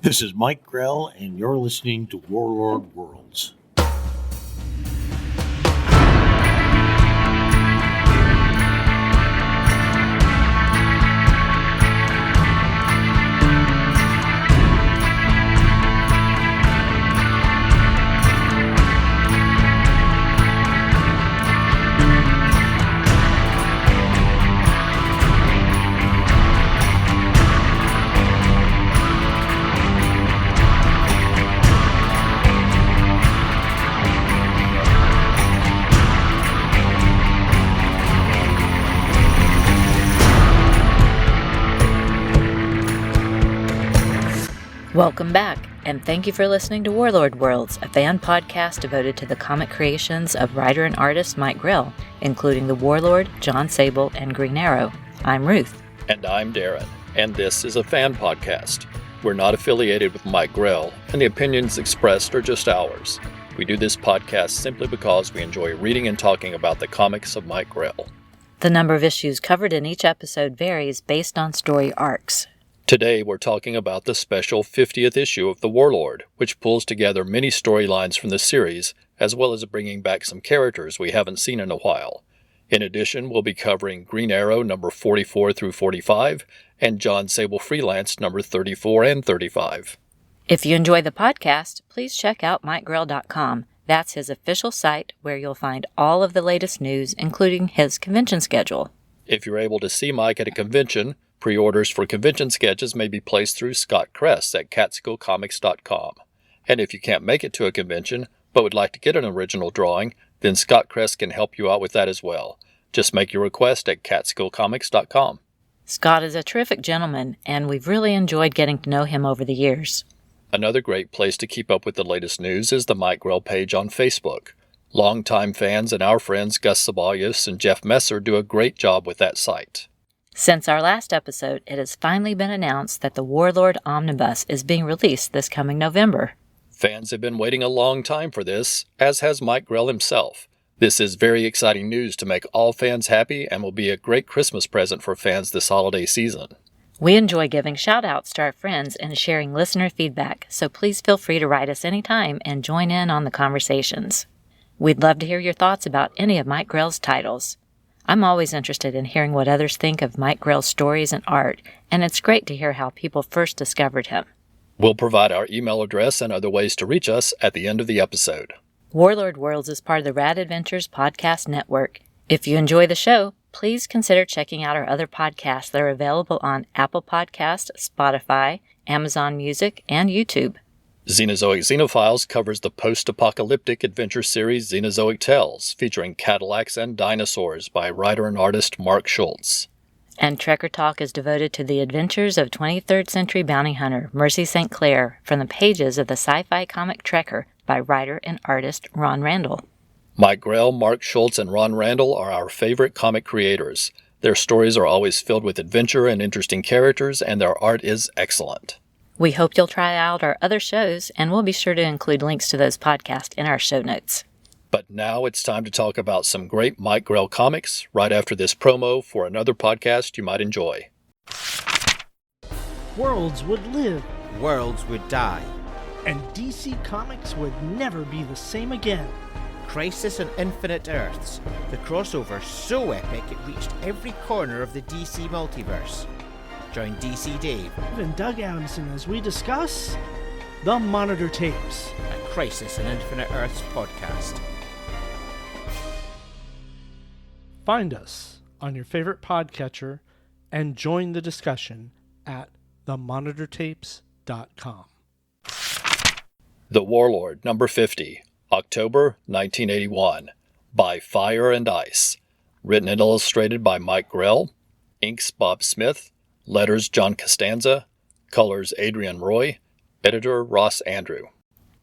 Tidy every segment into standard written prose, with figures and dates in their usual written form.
This is Mike Grell, and you're listening to Warlord Worlds. Welcome back, and thank you for listening to Warlord Worlds, a fan podcast devoted to the comic creations of writer and artist Mike Grell, including the Warlord, Jon Sable, and Green Arrow. I'm Ruth. And I'm Darren, and this is a fan podcast. We're not affiliated with Mike Grell, and the opinions expressed are just ours. We do this podcast simply because we enjoy reading and talking about the comics of Mike Grell. The number of issues covered in each episode varies based on story arcs. Today we're talking about the special 50th issue of The Warlord, which pulls together many storylines from the series, as well as bringing back some characters we haven't seen in a while. In addition, we'll be covering Green Arrow number 44 through 45, and Jon Sable Freelance number 34 and 35. If you enjoy the podcast, please check out MikeGrell.com. That's his official site where you'll find all of the latest news, including his convention schedule. If you're able to see Mike at a convention, pre-orders for convention sketches may be placed through Scott Kress at CatskillComics.com. And if you can't make it to a convention, but would like to get an original drawing, then Scott Kress can help you out with that as well. Just make your request at CatskillComics.com. Scott is a terrific gentleman, and we've really enjoyed getting to know him over the years. Another great place to keep up with the latest news is the Mike Grell page on Facebook. Longtime fans and our friends Gus Sebalius and Jeff Messer do a great job with that site. Since our last episode, it has finally been announced that the Warlord Omnibus is being released this coming November. Fans have been waiting a long time for this, as has Mike Grell himself. This is very exciting news to make all fans happy and will be a great Christmas present for fans this holiday season. We enjoy giving shout-outs to our friends and sharing listener feedback, so please feel free to write us anytime and join in on the conversations. We'd love to hear your thoughts about any of Mike Grell's titles. I'm always interested in hearing what others think of Mike Grell's stories and art, and it's great to hear how people first discovered him. We'll provide our email address and other ways to reach us at the end of the episode. Warlord Worlds is part of the Rad Adventures Podcast Network. If you enjoy the show, please consider checking out our other podcasts that are available on Apple Podcasts, Spotify, Amazon Music, and YouTube. Xenozoic Xenophiles covers the post-apocalyptic adventure series Xenozoic Tales, featuring Cadillacs and dinosaurs by writer and artist Mark Schultz. And Trekker Talk is devoted to the adventures of 23rd century bounty hunter Mercy St. Clair from the pages of the sci-fi comic Trekker by writer and artist Ron Randall. Mike Grell, Mark Schultz, and Ron Randall are our favorite comic creators. Their stories are always filled with adventure and interesting characters, and their art is excellent. We hope you'll try out our other shows, and we'll be sure to include links to those podcasts in our show notes. But now it's time to talk about some great Mike Grell comics right after this promo for another podcast you might enjoy. Worlds would live, Worlds would die. and DC Comics would never be the same again. Crisis on Infinite Earths. The crossover so epic it reached every corner of the DC multiverse. Join DC Dave And Doug Adamson as we discuss the Monitor Tapes. at Crisis on Infinite Earths podcast. Find us on your favorite podcatcher and join the discussion at themonitortapes.com. The Warlord, number 50, October 1981, by Fire and Ice. Written and illustrated by Mike Grell, inks Bob Smith, letters John Costanza, colors Adrian Roy, editor Ross Andrew.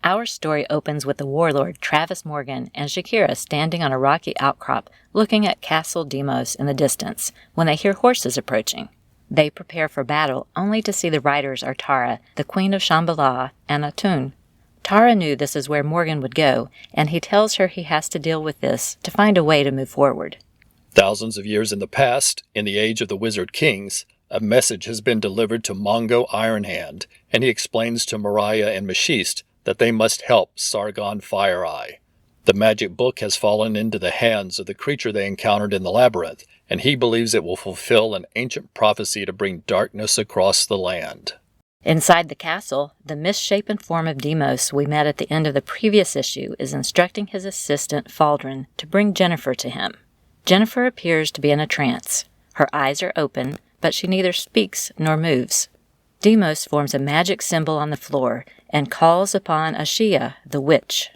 Our story opens with the warlord Travis Morgan and Shakira standing on a rocky outcrop looking at Castle Demos in the distance when they hear horses approaching. They prepare for battle only to see the riders are Tara, the Queen of Shambhala, and Atun. Tara knew this is where Morgan would go, and he tells her he has to deal with this to find a way to move forward. Thousands of years in the past, in the age of the Wizard Kings, A message has been delivered to Mongo Ironhand, and he explains to Mariah and Mashist that they must help Sargon Fireeye. The magic book has fallen into the hands of the creature they encountered in the labyrinth, and he believes it will fulfill an ancient prophecy to bring darkness across the land. Inside the castle, the misshapen form of Deimos we met at the end of the previous issue is instructing his assistant Faldrin to bring Jennifer to him. Jennifer appears to be in a trance. Her eyes are open, but she neither speaks nor moves. Deimos forms a magic symbol on the floor and calls upon Ashia, the witch.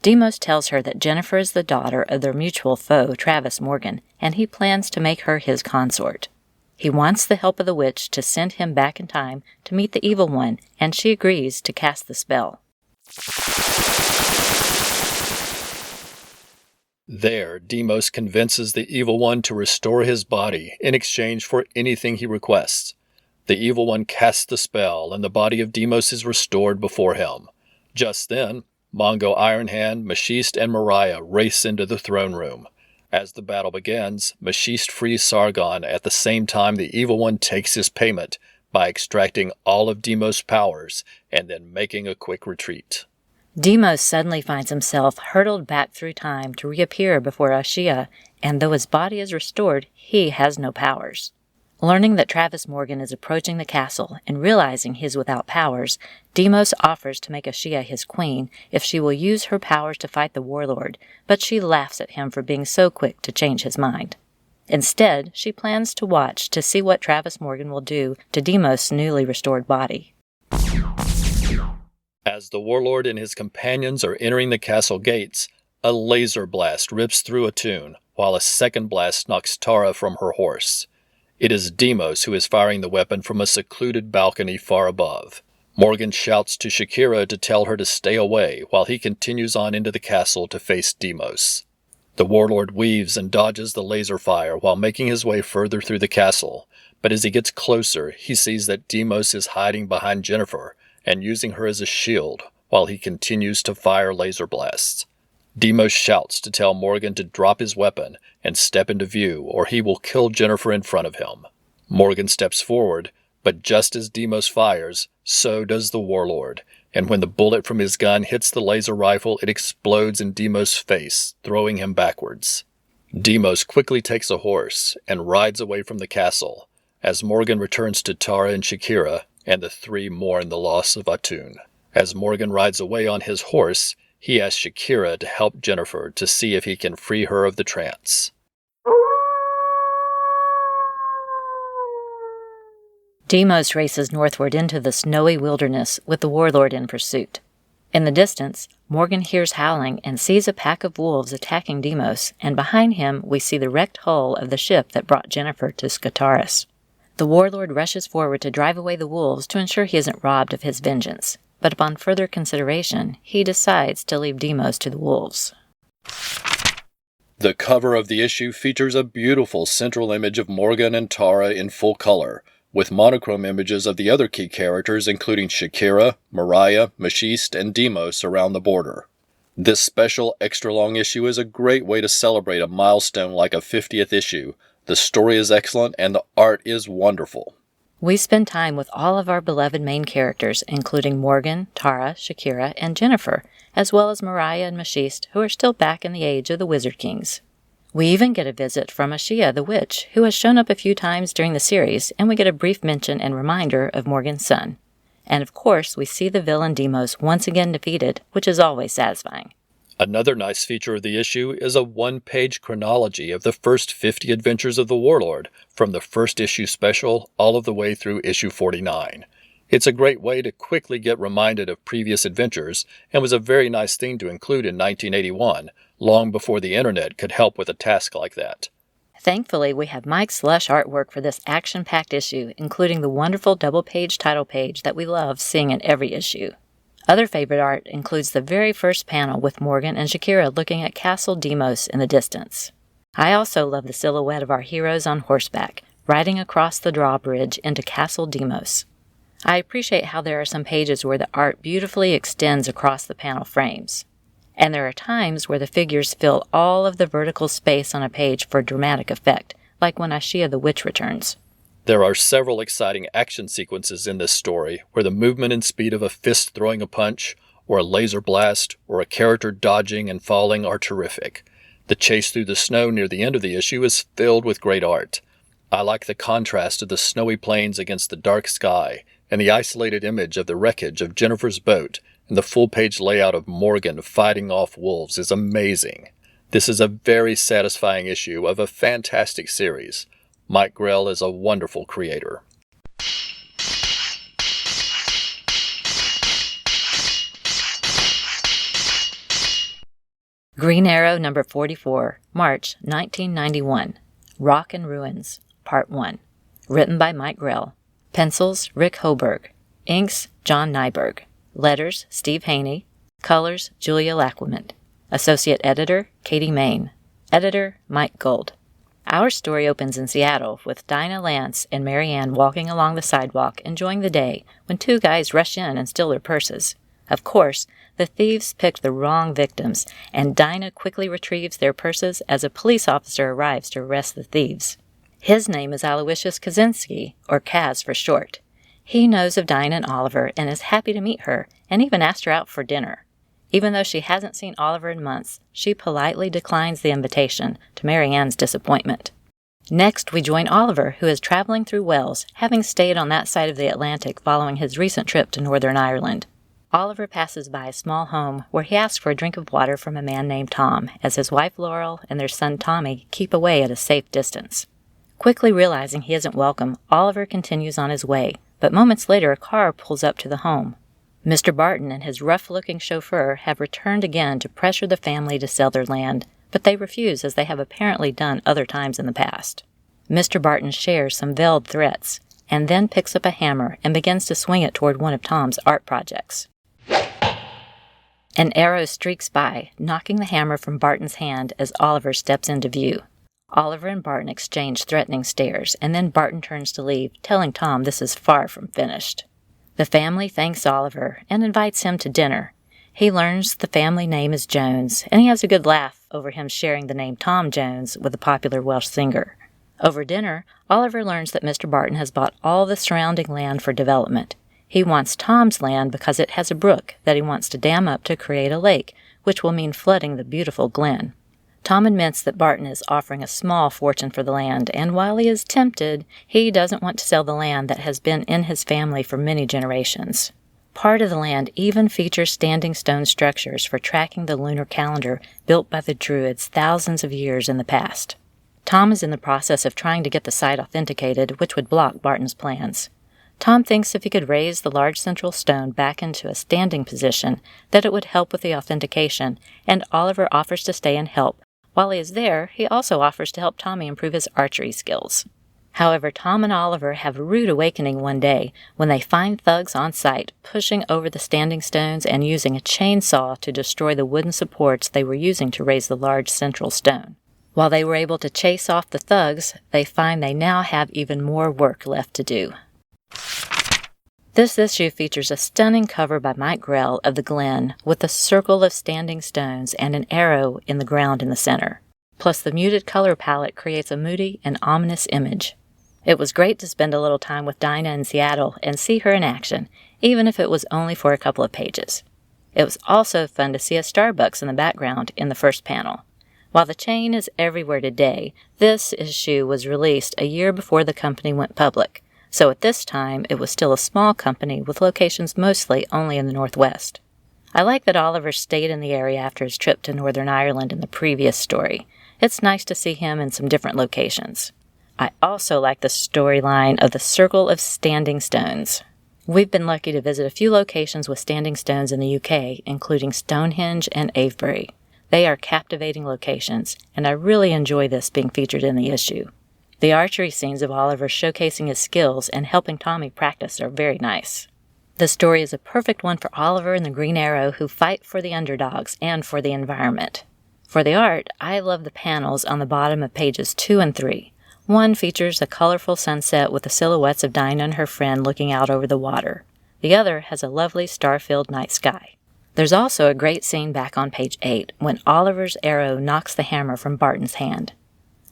Deimos tells her that Jennifer is the daughter of their mutual foe, Travis Morgan, and he plans to make her his consort. He wants the help of the witch to send him back in time to meet the evil one, and she agrees to cast the spell. There, Deimos convinces the evil one to restore his body in exchange for anything he requests. The evil one casts the spell, and the body of Deimos is restored before him. Just then, Mongo Ironhand, Mashist, and Mariah race into the throne room. As the battle begins, Mashist frees Sargon at the same time the evil one takes his payment by extracting all of Deimos' powers and then making a quick retreat. Deimos suddenly finds himself hurtled back through time to reappear before Ashia, and though his body is restored, he has no powers. Learning that Travis Morgan is approaching the castle and realizing he is without powers, Deimos offers to make Ashia his queen if she will use her powers to fight the warlord, but she laughs at him for being so quick to change his mind. Instead, she plans to watch to see what Travis Morgan will do to Deimos' newly restored body. As the warlord and his companions are entering the castle gates, a laser blast rips through Atun, while a second blast knocks Tara from her horse. It is Deimos who is firing the weapon from a secluded balcony far above. Morgan shouts to Shakira to tell her to stay away while he continues on into the castle to face Deimos. The warlord weaves and dodges the laser fire while making his way further through the castle, but as he gets closer, he sees that Deimos is hiding behind Jennifer and using her as a shield while he continues to fire laser blasts. Deimos shouts to tell Morgan to drop his weapon and step into view, or he will kill Jennifer in front of him. Morgan steps forward, but just as Deimos fires, so does the warlord, and when the bullet from his gun hits the laser rifle, it explodes in Deimos' face, throwing him backwards. Deimos quickly takes a horse and rides away from the castle, as Morgan returns to Tara and Shakira, and the three mourn the loss of Atun. As Morgan rides away on his horse, he asks Shakira to help Jennifer to see if he can free her of the trance. Deimos races northward into the snowy wilderness with the warlord in pursuit. In the distance, Morgan hears howling and sees a pack of wolves attacking Deimos, and behind him we see the wrecked hull of the ship that brought Jennifer to Skataris. The warlord rushes forward to drive away the wolves to ensure he isn't robbed of his vengeance, but upon further consideration, he decides to leave Deimos to the wolves. The cover of the issue features a beautiful central image of Morgan and Tara in full color, with monochrome images of the other key characters including Shakira, Mariah, Mashist, and Deimos around the border. This special extra-long issue is a great way to celebrate a milestone like a 50th issue. The story is excellent and the art is wonderful. We spend time with all of our beloved main characters, including Morgan, Tara, Shakira, and Jennifer, as well as Mariah and Mashist, who are still back in the age of the Wizard Kings. We even get a visit from Ashia the Witch, who has shown up a few times during the series, and we get a brief mention and reminder of Morgan's son. And of course, we see the villain Deimos once again defeated, which is always satisfying. Another nice feature of the issue is a one-page chronology of the first 50 adventures of the Warlord, from the first issue special all of the way through issue 49. It's a great way to quickly get reminded of previous adventures, and was a very nice thing to include in 1981, long before the internet could help with a task like that. Thankfully, we have Mike's lush artwork for this action-packed issue, including the wonderful double-page title page that we love seeing in every issue. Other favorite art includes the very first panel with Morgan and Shakira looking at Castle Deimos in the distance. I also love the silhouette of our heroes on horseback, riding across the drawbridge into Castle Deimos. I appreciate how there are some pages where the art beautifully extends across the panel frames. And there are times where the figures fill all of the vertical space on a page for dramatic effect, like when Ashia the Witch returns. There are several exciting action sequences in this story where the movement and speed of a fist throwing a punch, or a laser blast, or a character dodging and falling are terrific. The chase through the snow near the end of the issue is filled with great art. I like the contrast of the snowy plains against the dark sky, and the isolated image of the wreckage of Jennifer's boat, and the full-page layout of Morgan fighting off wolves is amazing. This is a very satisfying issue of a fantastic series. Mike Grell is a wonderful creator. Green Arrow number 44, March 1991. Rock and Ruins, Part 1. Written by Mike Grell. Pencils, Rick Hoberg. Inks, John Nyberg. Letters, Steve Haney. Colors, Julia Lacquement. Associate Editor, Katie Main. Editor, Mike Gold. Our story opens in Seattle with Dinah Lance and Marianne walking along the sidewalk enjoying the day when two guys rush in and steal their purses. Of course, the thieves picked the wrong victims, and Dinah quickly retrieves their purses as a police officer arrives to arrest the thieves. His name is Aloysius Kaczynski, or Kaz for short. He knows of Dinah and Oliver and is happy to meet her, and even asked her out for dinner. Even though she hasn't seen Oliver in months, she politely declines the invitation, to Marianne's disappointment. Next, we join Oliver, who is traveling through Wales, having stayed on that side of the Atlantic following his recent trip to Northern Ireland. Oliver passes by a small home where he asks for a drink of water from a man named Tom, as his wife Laurel and their son Tommy keep away at a safe distance. Quickly realizing he isn't welcome, Oliver continues on his way, but moments later a car pulls up to the home. Mr. Barton and his rough-looking chauffeur have returned again to pressure the family to sell their land, but they refuse as they have apparently done other times in the past. Mr. Barton shares some veiled threats, and then picks up a hammer and begins to swing it toward one of Tom's art projects. An arrow streaks by, knocking the hammer from Barton's hand as Oliver steps into view. Oliver and Barton exchange threatening stares, and then Barton turns to leave, telling Tom this is far from finished. The family thanks Oliver and invites him to dinner. He learns the family name is Jones, and he has a good laugh over him sharing the name Tom Jones with a popular Welsh singer. Over dinner, Oliver learns that Mr. Barton has bought all the surrounding land for development. He wants Tom's land because it has a brook that he wants to dam up to create a lake, which will mean flooding the beautiful glen. Tom admits that Barton is offering a small fortune for the land, and while he is tempted, he doesn't want to sell the land that has been in his family for many generations. Part of the land even features standing stone structures for tracking the lunar calendar built by the Druids thousands of years in the past. Tom is in the process of trying to get the site authenticated, which would block Barton's plans. Tom thinks if he could raise the large central stone back into a standing position, that it would help with the authentication, and Oliver offers to stay and help. While he is there, he also offers to help Tommy improve his archery skills. However, Tom and Oliver have a rude awakening one day when they find thugs on site pushing over the standing stones and using a chainsaw to destroy the wooden supports they were using to raise the large central stone. While they were able to chase off the thugs, they find they now have even more work left to do. This issue features a stunning cover by Mike Grell of the Glen with a circle of standing stones and an arrow in the ground in the center. Plus the muted color palette creates a moody and ominous image. It was great to spend a little time with Dinah in Seattle and see her in action, even if it was only for a couple of pages. It was also fun to see a Starbucks in the background in the first panel. While the chain is everywhere today, this issue was released a year before the company went public. So at this time, it was still a small company with locations mostly only in the Northwest. I like that Oliver stayed in the area after his trip to Northern Ireland in the previous story. It's nice to see him in some different locations. I also like the storyline of the Circle of Standing Stones. We've been lucky to visit a few locations with standing stones in the UK, including Stonehenge and Avebury. They are captivating locations, and I really enjoy this being featured in the issue. The archery scenes of Oliver showcasing his skills and helping Tommy practice are very nice. The story is a perfect one for Oliver and the Green Arrow who fight for the underdogs and for the environment. For the art, I love the panels on the bottom of pages 2 and 3. One features a colorful sunset with the silhouettes of Dinah and her friend looking out over the water. The other has a lovely star-filled night sky. There's also a great scene back on page 8 when Oliver's arrow knocks the hammer from Barton's hand.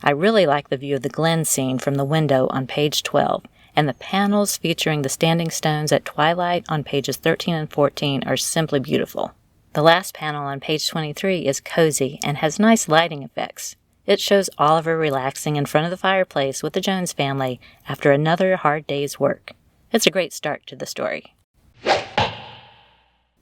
I really like the view of the Glen scene from the window on page 12, and the panels featuring the standing stones at twilight on pages 13 and 14 are simply beautiful. The last panel on page 23 is cozy and has nice lighting effects. It shows Oliver relaxing in front of the fireplace with the Jones family after another hard day's work. It's a great start to the story.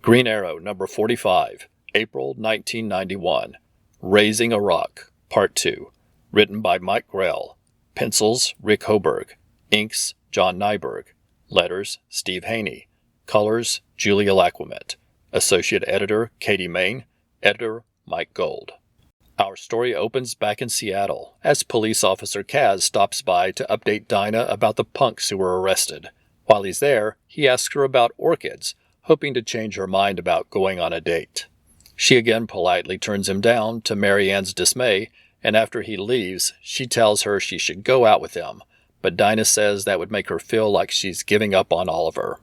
Green Arrow, number 45, April 1991. Raising a Rock, Part 2. Written by Mike Grell. Pencils, Rick Hoberg. Inks, John Nyberg. Letters, Steve Haney. Colors, Julia Laquamet. Associate Editor, Katie Main. Editor, Mike Gold. Our story opens back in Seattle, as police officer Kaz stops by to update Dinah about the punks who were arrested. While he's there, he asks her about orchids, hoping to change her mind about going on a date. She again politely turns him down, to Mary Ann's dismay, and after he leaves, she tells her she should go out with him, but Dinah says that would make her feel like she's giving up on Oliver.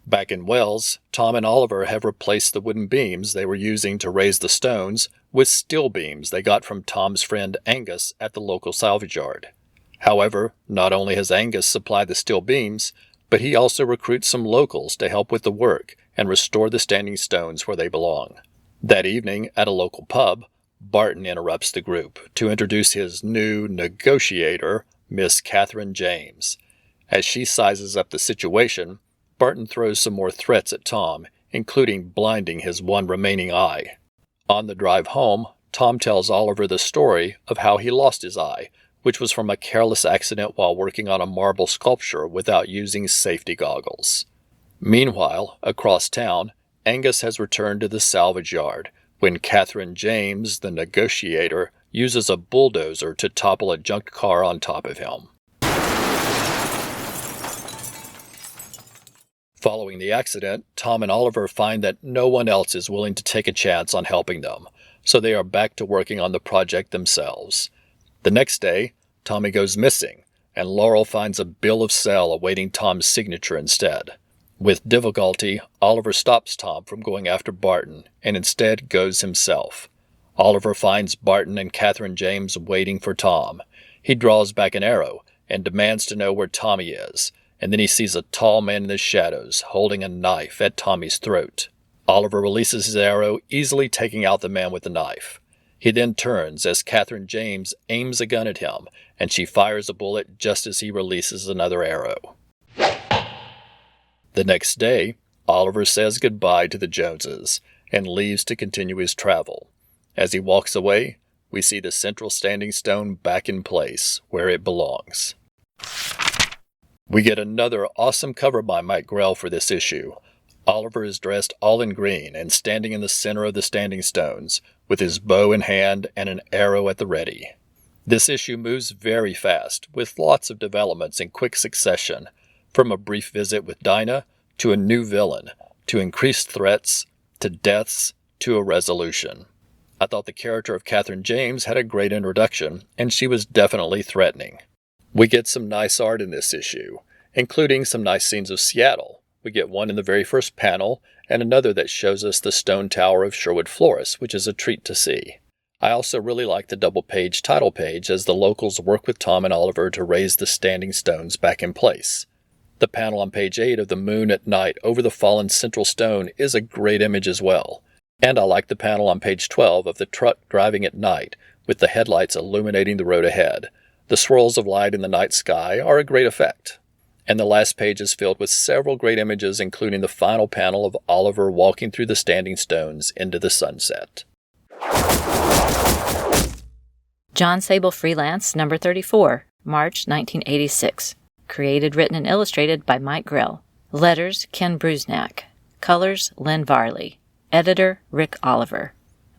Back in Wells, Tom and Oliver have replaced the wooden beams they were using to raise the stones with steel beams they got from Tom's friend Angus at the local salvage yard. However, not only has Angus supplied the steel beams, but he also recruits some locals to help with the work and restore the standing stones where they belong. That evening, at a local pub, Barton interrupts the group to introduce his new negotiator, Miss Catherine James. As she sizes up the situation, Barton throws some more threats at Tom, including blinding his one remaining eye. On the drive home, Tom tells Oliver the story of how he lost his eye, which was from a careless accident while working on a marble sculpture without using safety goggles. Meanwhile, across town, Angus has returned to the salvage yard when Catherine James, the negotiator, uses a bulldozer to topple a junked car on top of him. Following the accident, Tom and Oliver find that no one else is willing to take a chance on helping them, so they are back to working on the project themselves. The next day, Tommy goes missing, and Laurel finds a bill of sale awaiting Tom's signature instead. With difficulty, Oliver stops Tom from going after Barton, and instead goes himself. Oliver finds Barton and Catherine James waiting for Tom. He draws back an arrow and demands to know where Tommy is, and then he sees a tall man in the shadows holding a knife at Tommy's throat. Oliver releases his arrow, easily taking out the man with the knife. He then turns as Catherine James aims a gun at him, and she fires a bullet just as he releases another arrow. The next day, Oliver says goodbye to the Joneses and leaves to continue his travel. As he walks away, we see the central standing stone back in place where it belongs. We get another awesome cover by Mike Grell for this issue. Oliver is dressed all in green and standing in the center of the standing stones, with his bow in hand and an arrow at the ready. This issue moves very fast, with lots of developments in quick succession, from a brief visit with Dinah, to a new villain, to increased threats, to deaths, to a resolution. I thought the character of Catherine James had a great introduction, and she was definitely threatening. We get some nice art in this issue, including some nice scenes of Seattle. We get one in the very first panel, and another that shows us the stone tower of Sherwood Forest, which is a treat to see. I also really like the double-page title page as the locals work with Tom and Oliver to raise the standing stones back in place. The panel on page 8 of the moon at night over the fallen central stone is a great image as well. And I like the panel on page 12 of the truck driving at night, with the headlights illuminating the road ahead. The swirls of light in the night sky are a great effect. And the last page is filled with several great images, including the final panel of Oliver walking through the standing stones into the sunset. Jon Sable Freelance, number 34, March 1986. Created, written, and illustrated by Mike Grell. Letters, Ken Brusnak. Colors, Lynn Varley. Editor, Rick Oliver.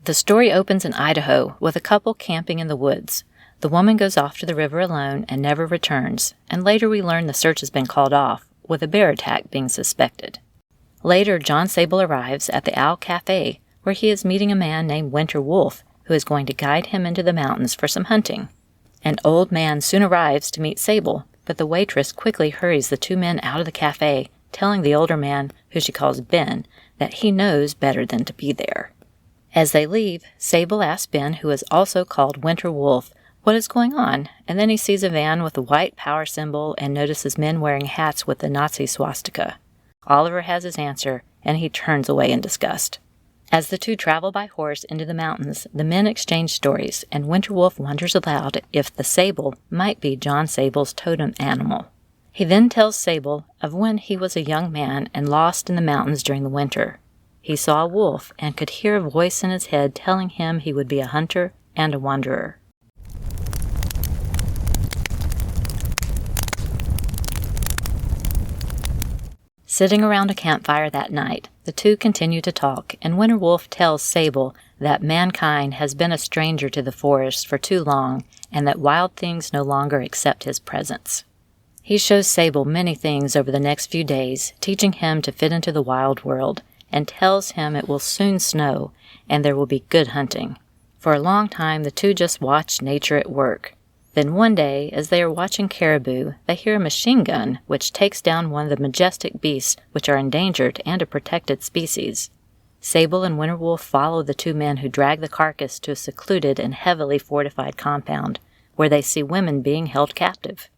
The story opens in Idaho with a couple camping in the woods. The woman goes off to the river alone and never returns, and later we learn the search has been called off, with a bear attack being suspected. Later, Jon Sable arrives at the Owl Cafe, where he is meeting a man named Winter Wolf, who is going to guide him into the mountains for some hunting. An old man soon arrives to meet Sable, but the waitress quickly hurries the two men out of the cafe, telling the older man, who she calls Ben, that he knows better than to be there. As they leave, Sable asks Ben, who is also called Winter Wolf, What is going on? And then he sees a van with a white power symbol and notices men wearing hats with the Nazi swastika. Oliver has his answer, and he turns away in disgust. As the two travel by horse into the mountains, the men exchange stories, and Winterwolf wonders aloud if the Sable might be Jon Sable's totem animal. He then tells Sable of when he was a young man and lost in the mountains during the winter. He saw a wolf and could hear a voice in his head telling him he would be a hunter and a wanderer. Sitting around a campfire that night, the two continue to talk, and Winterwolf tells Sable that mankind has been a stranger to the forest for too long and that wild things no longer accept his presence. He shows Sable many things over the next few days, teaching him to fit into the wild world, and tells him it will soon snow and there will be good hunting. For a long time, the two just watched nature at work. Then one day, as they are watching caribou, they hear a machine gun which takes down one of the majestic beasts which are endangered and a protected species. Sable and Winterwolf follow the two men who drag the carcass to a secluded and heavily fortified compound, where they see women being held captive.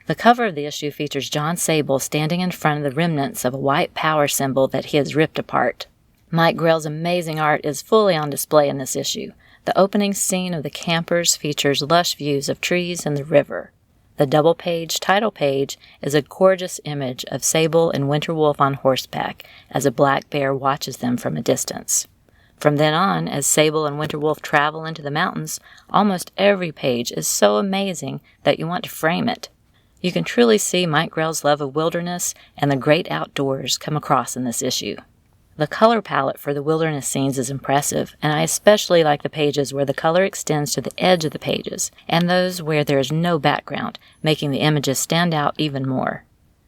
The cover of the issue features Jon Sable standing in front of the remnants of a white power symbol that he has ripped apart. Mike Grell's amazing art is fully on display in this issue. The opening scene of the campers features lush views of trees and the river. The double-page title page is a gorgeous image of Sable and Winterwolf on horseback as a black bear watches them from a distance. From then on, as Sable and Winterwolf travel into the mountains, almost every page is so amazing that you want to frame it. You can truly see Mike Grell's love of wilderness and the great outdoors come across in this issue. The color palette for the wilderness scenes is impressive, and I especially like the pages where the color extends to the edge of the pages, and those where there is no background, making the images stand out even more.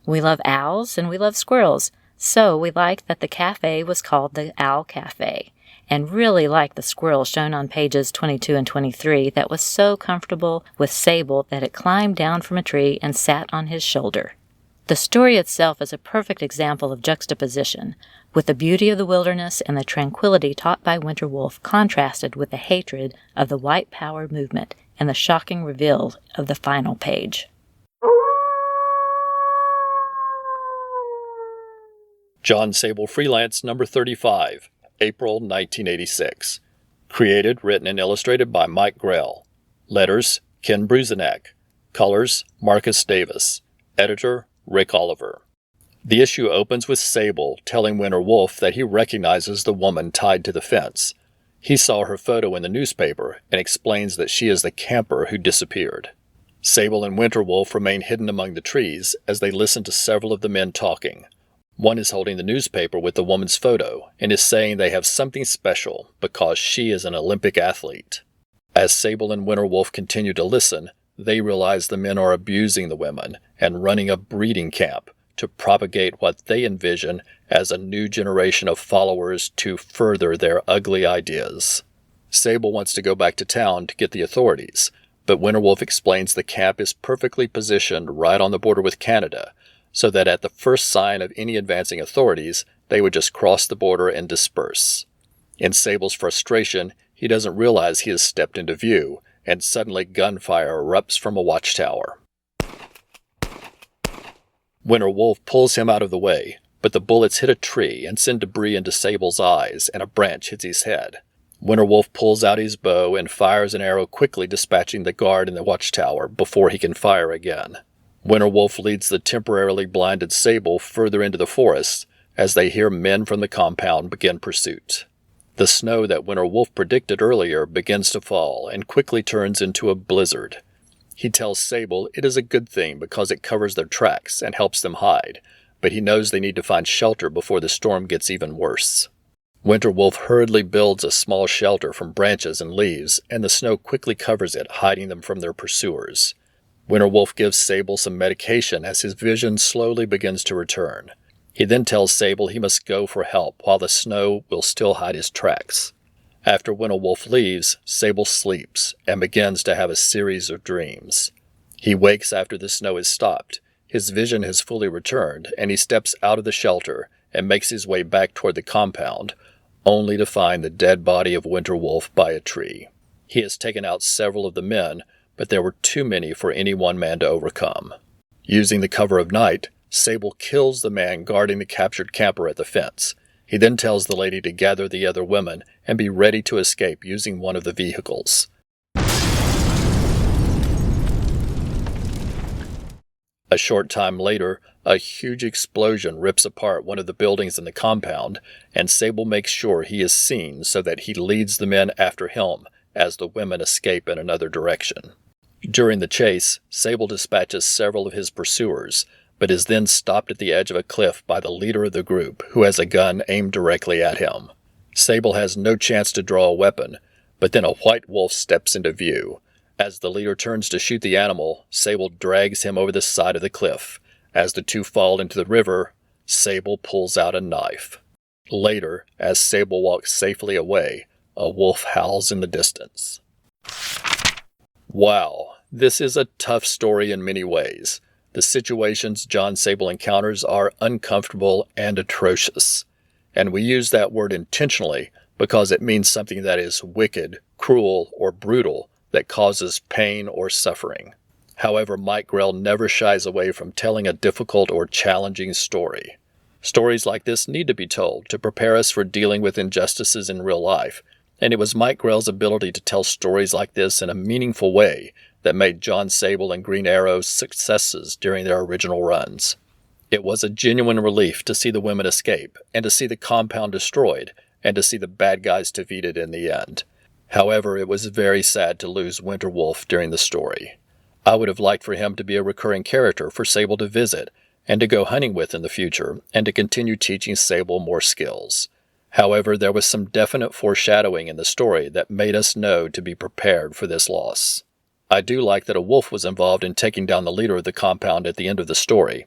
We love owls and we love squirrels, so we like that the cafe was called the Owl Cafe, and really like the squirrel shown on pages 22 and 23 that was so comfortable with Sable that it climbed down from a tree and sat on his shoulder. The story itself is a perfect example of juxtaposition, with the beauty of the wilderness and the tranquility taught by Winterwolf contrasted with the hatred of the white power movement and the shocking reveal of the final page. Jon Sable Freelance number 35, April 1986. Created, written, and illustrated by Mike Grell. Letters, Ken Bruzenak. Colors, Marcus Davis. Editor, Rick Oliver. The issue opens with Sable telling Winterwolf that he recognizes the woman tied to the fence. He saw her photo in the newspaper and explains that she is the camper who disappeared. Sable and Winterwolf remain hidden among the trees as they listen to several of the men talking. One is holding the newspaper with the woman's photo and is saying they have something special because she is an Olympic athlete. As Sable and Winterwolf continue to listen, they realize the men are abusing the women and running a breeding camp to propagate what they envision as a new generation of followers to further their ugly ideas. Sable wants to go back to town to get the authorities, but Winterwolf explains the camp is perfectly positioned right on the border with Canada, so that at the first sign of any advancing authorities, they would just cross the border and disperse. In Sable's frustration, he doesn't realize he has stepped into view, and suddenly gunfire erupts from a watchtower. Winterwolf pulls him out of the way, but the bullets hit a tree and send debris into Sable's eyes, and a branch hits his head. Winterwolf pulls out his bow and fires an arrow, quickly dispatching the guard in the watchtower before he can fire again. Winterwolf leads the temporarily blinded Sable further into the forest as they hear men from the compound begin pursuit. The snow that Winterwolf predicted earlier begins to fall and quickly turns into a blizzard. He tells Sable it is a good thing because it covers their tracks and helps them hide, but he knows they need to find shelter before the storm gets even worse. Winterwolf hurriedly builds a small shelter from branches and leaves, and the snow quickly covers it, hiding them from their pursuers. Winterwolf gives Sable some medication as his vision slowly begins to return. He then tells Sable he must go for help while the snow will still hide his tracks. After Winterwolf leaves, Sable sleeps and begins to have a series of dreams. He wakes after the snow has stopped. His vision has fully returned, and he steps out of the shelter and makes his way back toward the compound, only to find the dead body of Winterwolf by a tree. He has taken out several of the men, but there were too many for any one man to overcome. Using the cover of night, Sable kills the man guarding the captured camper at the fence. He then tells the lady to gather the other women and be ready to escape using one of the vehicles. A short time later, a huge explosion rips apart one of the buildings in the compound, and Sable makes sure he is seen so that he leads the men after him as the women escape in another direction. During the chase, Sable dispatches several of his pursuers, but is then stopped at the edge of a cliff by the leader of the group, who has a gun aimed directly at him. Sable has no chance to draw a weapon, but then a white wolf steps into view. As the leader turns to shoot the animal, Sable drags him over the side of the cliff. As the two fall into the river, Sable pulls out a knife. Later, as Sable walks safely away, a wolf howls in the distance. Wow, this is a tough story in many ways. The situations Jon Sable encounters are uncomfortable and atrocious. And we use that word intentionally because it means something that is wicked, cruel, or brutal that causes pain or suffering. However, Mike Grell never shies away from telling a difficult or challenging story. Stories like this need to be told to prepare us for dealing with injustices in real life, and it was Mike Grell's ability to tell stories like this in a meaningful way that made Jon Sable and Green Arrow successes during their original runs. It was a genuine relief to see the women escape, and to see the compound destroyed, and to see the bad guys defeated in the end. However, it was very sad to lose Winter Wolf during the story. I would have liked for him to be a recurring character for Sable to visit, and to go hunting with in the future, and to continue teaching Sable more skills. However, there was some definite foreshadowing in the story that made us know to be prepared for this loss. I do like that a wolf was involved in taking down the leader of the compound at the end of the story.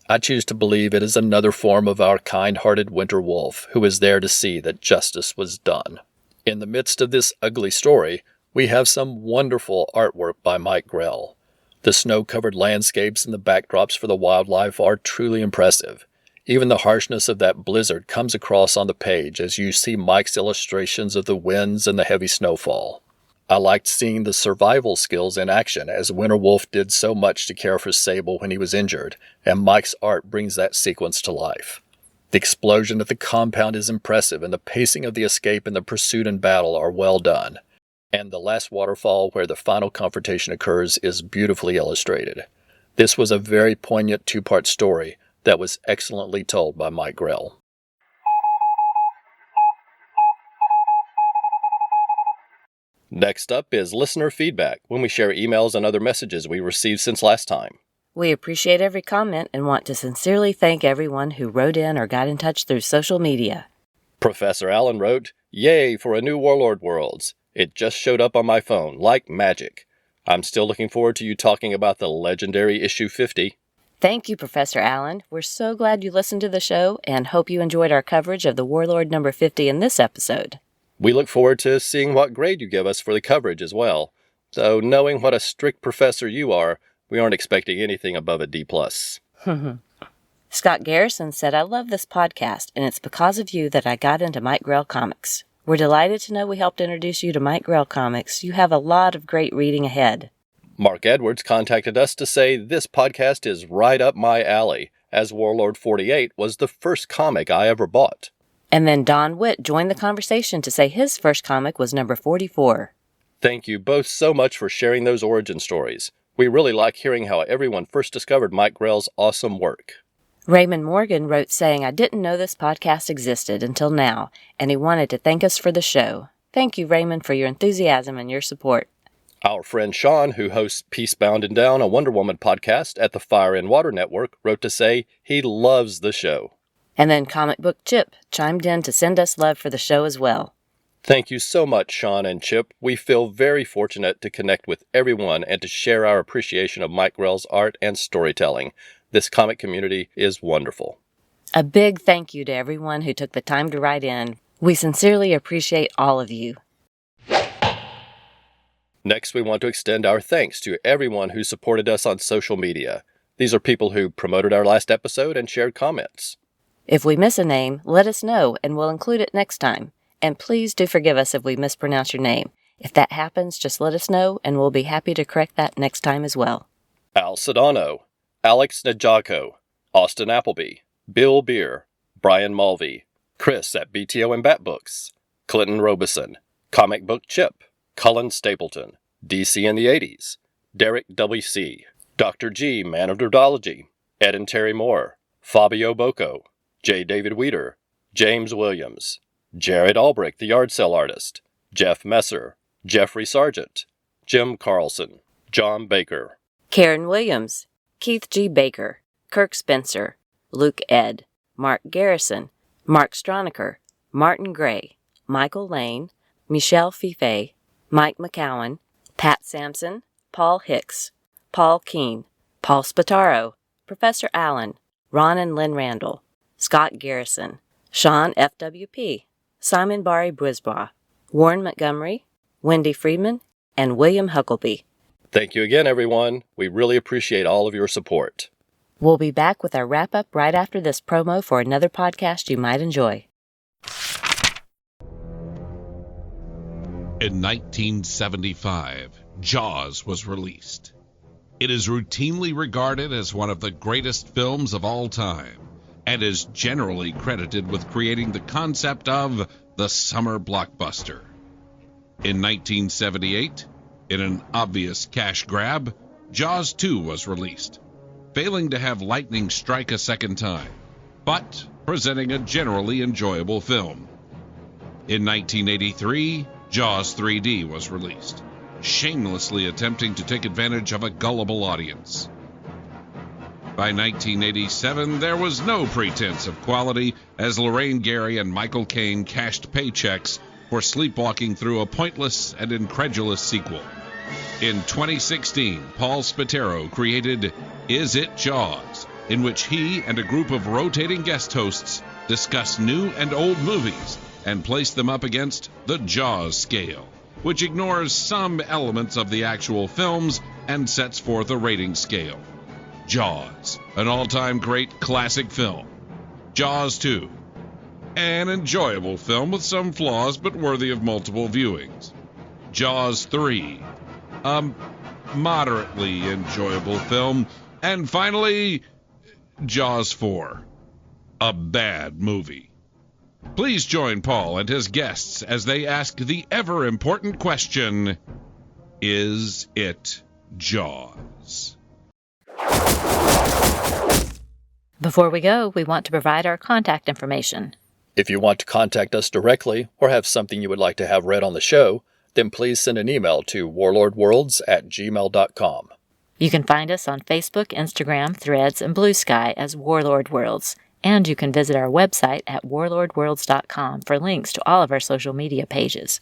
I choose to believe it is another form of our kind-hearted Winter Wolf who is there to see that justice was done. In the midst of this ugly story, we have some wonderful artwork by Mike Grell. The snow-covered landscapes and the backdrops for the wildlife are truly impressive. Even the harshness of that blizzard comes across on the page as you see Mike's illustrations of the winds and the heavy snowfall. I liked seeing the survival skills in action as Winter Wolf did so much to care for Sable when he was injured, and Mike's art brings that sequence to life. The explosion at the compound is impressive, and the pacing of the escape and the pursuit and battle are well done. And the last waterfall where the final confrontation occurs is beautifully illustrated. This was a very poignant two-part story that was excellently told by Mike Grell. Next up is listener feedback, when we share emails and other messages we received since last time. We appreciate every comment and want to sincerely thank everyone who wrote in or got in touch through social media. Professor Allen wrote, "Yay for a new Warlord Worlds. It just showed up on my phone, like magic. I'm still looking forward to you talking about the legendary issue 50. Thank you, Professor Allen. We're so glad you listened to the show and hope you enjoyed our coverage of the Warlord number 50 in this episode. We look forward to seeing what grade you give us for the coverage as well. Though knowing what a strict professor you are, we aren't expecting anything above a D+. Scott Garrison said, "I love this podcast, and it's because of you that I got into Mike Grell comics. We're delighted to know we helped introduce you to Mike Grell comics. You have a lot of great reading ahead." Mark Edwards contacted us to say this podcast is right up my alley, as Warlord 48 was the first comic I ever bought. And then Don Witt joined the conversation to say his first comic was number 44. Thank you both so much for sharing those origin stories. We really like hearing how everyone first discovered Mike Grell's awesome work. Raymond Morgan wrote saying, "I didn't know this podcast existed until now, and he wanted to thank us for the show. Thank you, Raymond, for your enthusiasm and your support." Our friend Sean, who hosts Peacebound and Down, a Wonder Woman podcast at the Fire and Water Network, wrote to say he loves the show. And then Comic Book Chip chimed in to send us love for the show as well. Thank you so much, Sean and Chip. We feel very fortunate to connect with everyone and to share our appreciation of Mike Grell's art and storytelling. This comic community is wonderful. A big thank you to everyone who took the time to write in. We sincerely appreciate all of you. Next, we want to extend our thanks to everyone who supported us on social media. These are people who promoted our last episode and shared comments. If we miss a name, let us know and we'll include it next time. And please do forgive us if we mispronounce your name. If that happens, just let us know, and we'll be happy to correct that next time as well. Al Sedano, Alex Najako, Austin Appleby, Bill Beer, Brian Mulvey, Chris at BTO and Bat Books, Clinton Robeson, Comic Book Chip, Cullen Stapleton, DC in the 80s, Derek W.C., Dr. G, Man of Nerdology, Ed and Terry Moore, Fabio Bocco, J. David Weeder, James Williams, Jared Albrecht, the yard sale artist, Jeff Messer, Jeffrey Sargent, Jim Carlson, John Baker, Karen Williams, Keith G. Baker, Kirk Spencer, Luke Ed, Mark Garrison, Mark Stroniker, Martin Gray, Michael Lane, Michelle Fife, Mike McCowan, Pat Sampson, Paul Hicks, Paul Keene, Paul Spataro, Professor Allen, Ron and Lynn Randall, Scott Garrison, Sean FWP, Simon Barry Brisbois, Warren Montgomery, Wendy Friedman, and William Huckleby. Thank you again, everyone. We really appreciate all of your support. We'll be back with our wrap-up right after this promo for another podcast you might enjoy. In 1975, Jaws was released. It is routinely regarded as one of the greatest films of all time, and is generally credited with creating the concept of the summer blockbuster. In 1978, in an obvious cash grab, Jaws 2 was released, failing to have lightning strike a second time, but presenting a generally enjoyable film. In 1983, Jaws 3D was released, shamelessly attempting to take advantage of a gullible audience. By 1987, there was no pretense of quality as Lorraine Gary and Michael Caine cashed paychecks for sleepwalking through a pointless and incredulous sequel. In 2016, Paul Spataro created Is It Jaws?, in which he and a group of rotating guest hosts discuss new and old movies and place them up against the Jaws scale, which ignores some elements of the actual films and sets forth a rating scale. Jaws, an all-time great classic film. Jaws 2, an enjoyable film with some flaws but worthy of multiple viewings. Jaws 3, a moderately enjoyable film. And finally, Jaws 4, a bad movie. Please join Paul and his guests as they ask the ever-important question, is it Jaws? Before we go, we want to provide our contact information. If you want to contact us directly or have something you would like to have read on the show, then please send an email to warlordworlds@gmail.com. You can find us on Facebook, Instagram, Threads, and Blue Sky as Warlord Worlds, and you can visit our website at warlordworlds.com for links to all of our social media pages.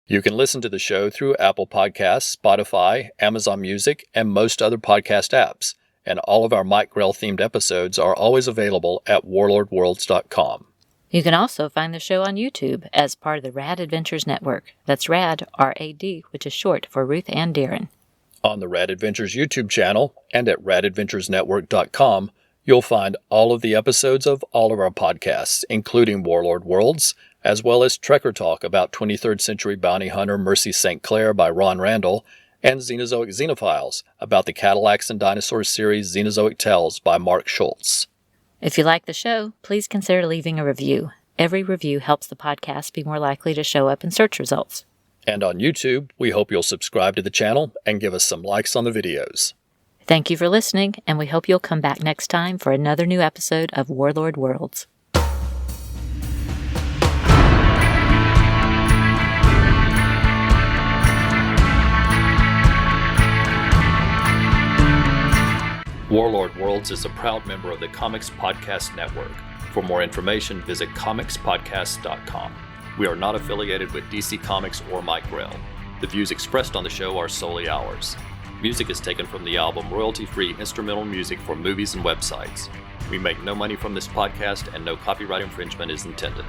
You can listen to the show through Apple Podcasts, Spotify, Amazon Music, and most other podcast apps, and all of our Mike Grell-themed episodes are always available at warlordworlds.com. You can also find the show on YouTube as part of the Rad Adventures Network. That's RAD, R-A-D, which is short for Ruth Ann Deeren. On the Rad Adventures YouTube channel and at radadventuresnetwork.com, you'll find all of the episodes of all of our podcasts, including Warlord Worlds, as well as Trekker Talk about 23rd Century Bounty Hunter Mercy St. Clair by Ron Randall, and Xenozoic Xenophiles about the Cadillacs and Dinosaurs series Xenozoic Tales by Mark Schultz. If you like the show, please consider leaving a review. Every review helps the podcast be more likely to show up in search results. And on YouTube, we hope you'll subscribe to the channel and give us some likes on the videos. Thank you for listening, and we hope you'll come back next time for another new episode of Warlord Worlds. Warlord Worlds is a proud member of the Comics Podcast Network. For more information, visit comicspodcast.com. We are not affiliated with DC Comics or Mike Grell. The views expressed on the show are solely ours. Music is taken from the album Royalty-Free Instrumental Music for Movies and Websites. We make no money from this podcast and no copyright infringement is intended.